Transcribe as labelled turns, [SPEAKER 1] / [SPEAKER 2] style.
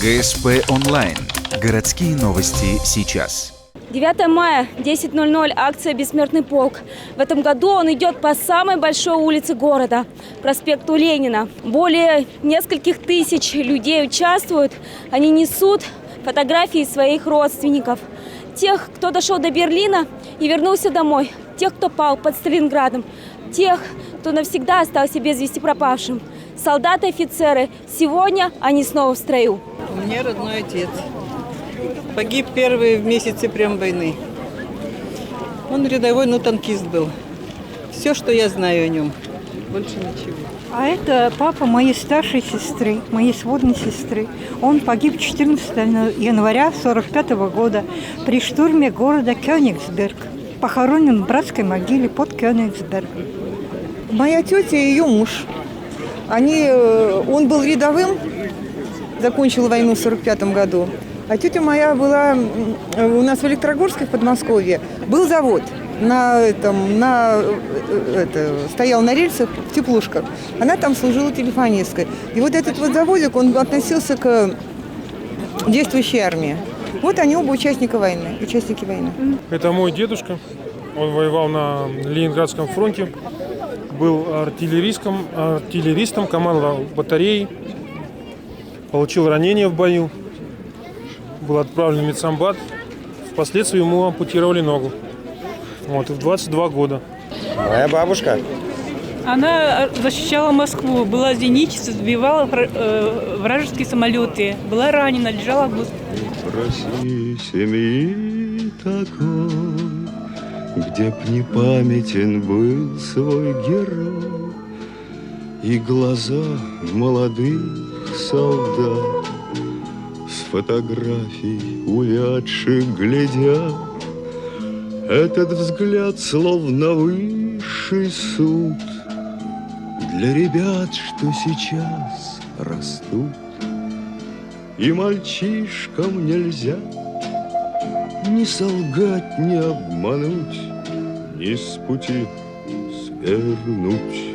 [SPEAKER 1] ГСП онлайн. Городские новости сейчас.
[SPEAKER 2] 9 мая, 10:00, акция «Бессмертный полк». В этом году он идет по самой большой улице города, проспекту Ленина. Более нескольких тысяч людей участвуют. Они несут фотографии своих родственников. Тех, кто дошел до Берлина и вернулся домой. Тех, кто пал под Сталинградом. Тех, кто навсегда остался без вести пропавшим. Солдаты, офицеры. Сегодня они снова в строю.
[SPEAKER 3] У меня родной отец. Погиб первый в месяце прям войны. Он рядовой, но танкист был. Все, что я знаю о нем. Больше ничего.
[SPEAKER 4] А это папа моей старшей сестры, моей сводной сестры. Он погиб 14 января 1945 года при штурме города Кёнигсберг. Похоронен в братской могиле под Кёнигсбергом.
[SPEAKER 5] Моя тетя и ее муж. Он был рядовым, закончил войну в 1945 году. А тетя моя была у нас в Электрогорске, в Подмосковье. Был завод, стоял на рельсах в теплушках. Она там служила телефонисткой. И вот этот вот заводик, он относился к действующей армии. Вот они оба участники войны.
[SPEAKER 6] Это мой дедушка. Он воевал на Ленинградском фронте. Был артиллеристом, командовал батареей. Получил ранение в бою. Был отправлен в медсанбат. Впоследствии ему ампутировали ногу. Вот, и в 22 года.
[SPEAKER 7] Моя бабушка.
[SPEAKER 8] Она защищала Москву, была зенитчицей, сбивала вражеские самолеты. Была ранена, лежала в госпитале.
[SPEAKER 9] Проси семьи такой, где б не памятен был свой герой, и глаза молодых солдат с фотографий увядших глядят. Этот взгляд словно высший суд для ребят, что сейчас растут. И мальчишкам нельзя ни солгать, ни обмануть, ни с пути свернуть.